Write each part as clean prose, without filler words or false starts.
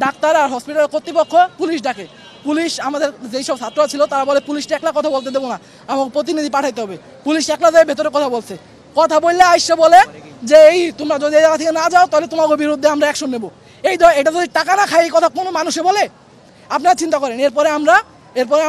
Doctor আর hospital কর্তৃপক্ষ police ডাকে। Police আমাদের যেই সব ছাত্ররা ছিল তারা বলে পুলিশটা একলা কথা বলতে দেবো না, আমাকে প্রতিনিধি পাঠাইতে হবে। পুলিশ একলা যায় ভেতরে কথা বলছে, কথা বললে আইসা বলে যে এই তোমরা যদি এই জায়গা থেকে না যাও তাহলে তোমাদের বিরুদ্ধে আমরা অ্যাকশন নেবো। এটা যদি টাকা না খাই এই কথা কোনো মানুষে বলে? আপনারা চিন্তা করেন। এরপরে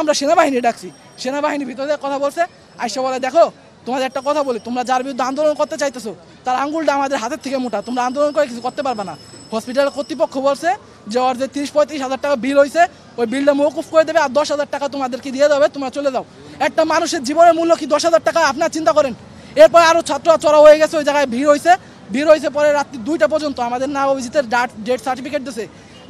আমরা সেনাবাহিনী ডাকছি, সেনাবাহিনী ভিতরে কথা বলছে, আইসা বলে দেখো তোমাদের একটা কথা বলি, তোমরা যার বিরুদ্ধে আন্দোলন করতে চাইতেছো তার আঙ্গুলটা আমাদের হাতের থেকে মোটা, তোমরা আন্দোলন করে কিছু করতে পারবে না। হসপিটাল কর্তৃপক্ষ বলছে যে ওর যে 30-35 হাজার টাকা বিল হয়েছে ওই বিলটা মৌকুফ করে দেবে আর 10,000 টাকা তোমাদেরকে দিয়ে দেবে, তোমরা চলে যাও। একটা মানুষের জীবনের মূল্য কি 10,000 টাকা? আপনারা চিন্তা করেন। এরপর আরও ছাত্ররা চড়া হয়ে গেছে, ওই জায়গায় ভিড় হয়েছে পরে রাত্রি 2টা পর্যন্ত। আমাদের না অভিজিতের ডেথ সার্টিফিকেট দিয়েছে,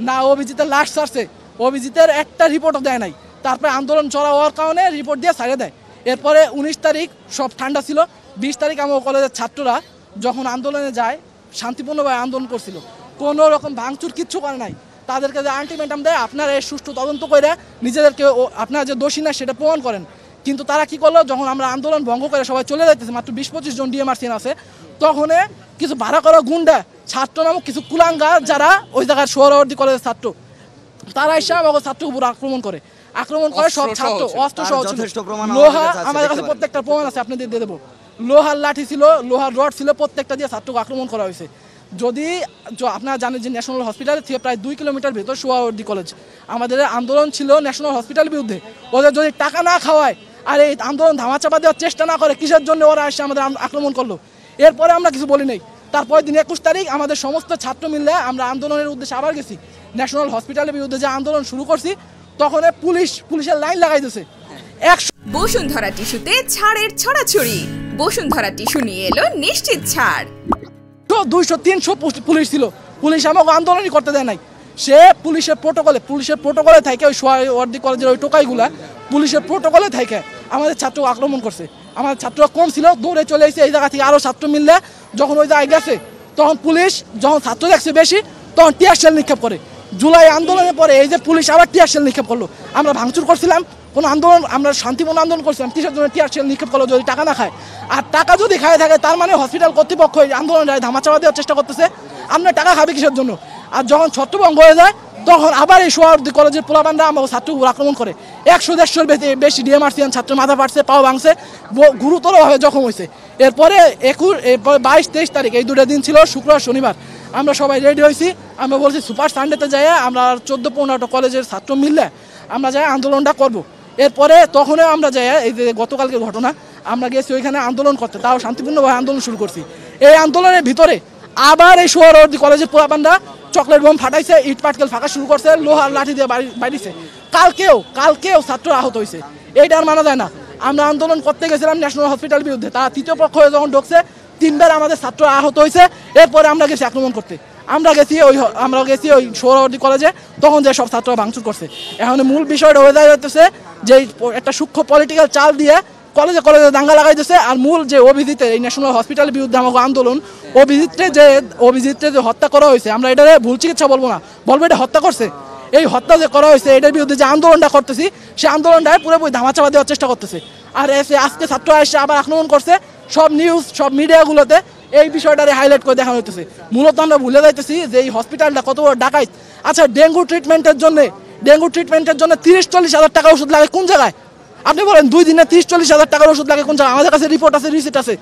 না অভিজিতের লাশ ছাড়ছে, অভিজিতের একটা রিপোর্টও দেয় নাই। তারপরে আন্দোলন চড়া হওয়ার কারণে রিপোর্ট দিয়ে ছাড়িয়ে দেয়। এরপরে 19 তারিখ সব ঠান্ডা ছিল, 20 তারিখ আমার কলেজের ছাত্ররা যখন আন্দোলনে যায় শান্তিপূর্ণভাবে আন্দোলন করছিল, কোনো রকম ভাঙচুর কিচ্ছু করে নাই। তাদেরকে যে আলটিমেটাম দেয় আপনারা এর সুষ্ঠু তদন্ত করে নিজেদেরকে আপনারা যে দোষী না সেটা প্রমাণ করেন। কিন্তু তারা কি করলো, যখন আমরা আন্দোলন ভঙ্গ করে সবাই চলে যাইতেছে, মাত্র 20-25 জন ডিএমআরসি আছে, তখন কিছু ভাড়া করা গুন্ডা ছাত্র নামক কিছু কুলাঙ্গা যারা ওই জায়গায় সোহরাওয়ার্দী কলেজের ছাত্র, তারা এসে আমাকে ছাত্রের উপর আক্রমণ করে সব ছাত্র অস্ত্র সহ ছিল, লোহা আমাদের কাছে প্রত্যেকটা প্রমাণ আছে, আপনাদের দিয়ে দেবো। লোহার লাঠি ছিল, লোহার রড ছিল, প্রত্যেকটা দিয়ে ছাত্রকে আক্রমণ করা হয়েছে। যদি আপনারা জানেন যে ন্যাশনাল হসপিটাল থেকে প্রায় 2 কিলোমিটার ভেতর সোহরাওয়ার্দী কলেজ, আমাদের আন্দোলন ছিল ন্যাশনাল হসপিটালের বিরুদ্ধে। ওদের যদি টাকা না খাওয়ায় আর এই আন্দোলন ধামাচাপা দেওয়ার চেষ্টা না করে, কিসের জন্য ওরা এসে আমাদের আক্রমণ করলো? এরপরে আমরা কিছু বলি নাই। তারপরের দিন 21 তারিখ আমাদের সমস্ত ছাত্র মিললে আমরা আন্দোলনের উদ্দেশ্যে আবার গেছি ন্যাশনাল হসপিটালের বিরুদ্ধে। যে আন্দোলন শুরু করছি তখন পুলিশের লাইন লাগাই দিয়েছে। বসুন্ধরা টিস্যুতে ছাড়ের ছড়াছড়ি। বসুন্ধরা টিস্যু নিয়ে এলো নিশ্চিত ছাড়। 200-300 পুলিশ ছিল, পুলিশ আমাকে আন্দোলনই করতে দেয় নাই। সে পুলিশের প্রোটোকলে থাকে ওই সোহরাওয়ার্দী কলেজের ওই টোকাইগুলা পুলিশের প্রোটোকলে থাকে আমাদের ছাত্র আক্রমণ করছে। আমাদের ছাত্ররা কম ছিল, দৌড়ে চলে এসেছে। এই জায়গা থেকে আরও ছাত্র মিললে যখন ওই জায়গায় গেছে তখন পুলিশ যখন ছাত্র দেখছে বেশি তখন টিয়ার শেল নিক্ষেপ করে। জুলাই আন্দোলনের পরে এই যে পুলিশ আবার টিয়ার শেল নিক্ষেপ করলো। আমরা ভাঙচুর করছিলাম, কোনো আন্দোলন আমরা শান্তিপূর্ণ আন্দোলন করছিলাম, কিসের জন্য টিয়ার শেল নিক্ষেপ করলো? যদি টাকা না খায়। আর টাকা যদি খায় থাকে তার মানে হসপিটাল কর্তৃপক্ষ এই আন্দোলনে ধামাচাপা দেওয়ার চেষ্টা করতেছে। আমরা টাকা খাবে কিসের জন্য? আর যখন ছত্রভঙ্গ হয়ে যায় তখন আবার এই সোহরাওয়ার্দী কলেজের পোলাপানরা আমাকে ছাত্র আক্রমণ করে। 100-150 বেশি ডিএমআরসিয়ান ছাত্র মাথা ফাটছে, পাও ভাঙছে, গুরুতরভাবে জখম হয়েছে। এরপরে 22-23 তারিখ এই 2টা দিন ছিল, শুক্রবার শনিবার। আমরা সবাই রেডি হয়েছি, আমরা বলছি সুপার সানডেতে যাই আমরা 14-15টা কলেজের ছাত্র মিললে আমরা যাই আন্দোলনটা করব। এরপরে তখনও আমরা যাই, এই যে গতকালকের ঘটনা, আমরা গেছি ওইখানে আন্দোলন করতে, তাও শান্তিপূর্ণভাবে আন্দোলন শুরু করছি। এই আন্দোলনের ভিতরে আবার এই সোহরাওয়ার্দী কলেজের পোলাপানরা চকলেট বোম ফাটাইছে, ইট পাটকেল ফাঁকা শুরু করছে, লোহার লাঠি দিয়ে বাড়িছে। কালকেও ছাত্র আহত হয়েছে। এইটা আর মানা যায় না। আমরা আন্দোলন করতে গেছিলাম ন্যাশনাল হসপিটালের বিরুদ্ধে, তারা তৃতীয় পক্ষ হয়ে যখন ঢুকছে 3বার আমাদের ছাত্র আহত হয়েছে। এরপরে আমরা গেছি আক্রমণ করতে, আমরা গেছি ওই সোহরাওয়ার্দী কলেজে, তখন যে সব ছাত্ররা ভাঙচুর করছে। এখন মূল বিষয়টা হয়ে যাইতেছে যে একটা সূক্ষ্ম পলিটিক্যাল চাল দিয়ে কলেজে দাঙ্গা লাগাই দিচ্ছে। আর মূল যে অভিজিতের এই ন্যাশনাল হসপিটালের বিরুদ্ধে আমাকে আন্দোলন, অভিজিৎকে যে হত্যা করা হয়েছে, আমরা এটা ভুল চিকিৎসা বলবো না, বলবো এটা হত্যা করছে। এই হত্যা যে করা হয়েছে এটার বিরুদ্ধে যে আন্দোলনটা করতেছি সেই আন্দোলনটায় পুরোপুরি ধামাচাপা দেওয়ার চেষ্টা করতেছে। আর আজকে ছাত্র এসে আবার আক্রমণ করছে। সব নিউজ, সব মিডিয়াগুলোতে এই বিষয়টারে হাইলাইট করে দেখানো হইতেছে। মূলত আমরা ভুলে যাইতেছি যে এই হসপিটালটা কত বড় ডাকাইত। আচ্ছা, ডেঙ্গু ট্রিটমেন্টের জন্য 30-40 হাজার টাকা ওষুধ লাগে কোন জায়গায়? আপনি বলেন 2 দিনে 30-40 হাজার টাকার ওষুধ লাগে কোন জায়গায়? আমাদের কাছে রিপোর্ট আছে, রিসিট আছে।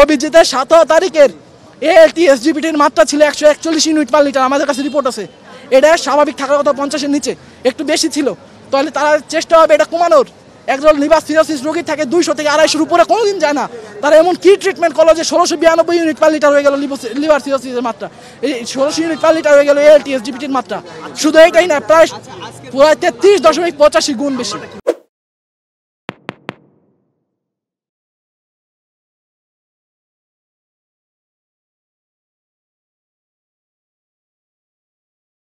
অভিজিতের 17 তারিখের ALT/SGPTর মাত্রা ছিল 141 ইউনিট পার লিটার, আমাদের কাছে রিপোর্ট আছে। এটা স্বাভাবিক থাকার কথা 50-এর নিচে, একটু বেশি ছিল। তাহলে তারা চেষ্টা হবে এটা কমানোর। একজন লিভার সিরোসিস রোগী থাকে 200 থেকে 250-এর উপরে কোনোদিন যায় না। তারা এমন কি ট্রিটমেন্ট করলো যে 1692 ইউনিট পার লিটার হয়ে গেল লিভার সিরোসিসের মাত্রা, এই 16 ইউনিট পার লিটার হয়ে গেল ALT/SGPTর মাত্রা। শুধু এইটাই না, প্রায় 33.85 গুণ বেশি।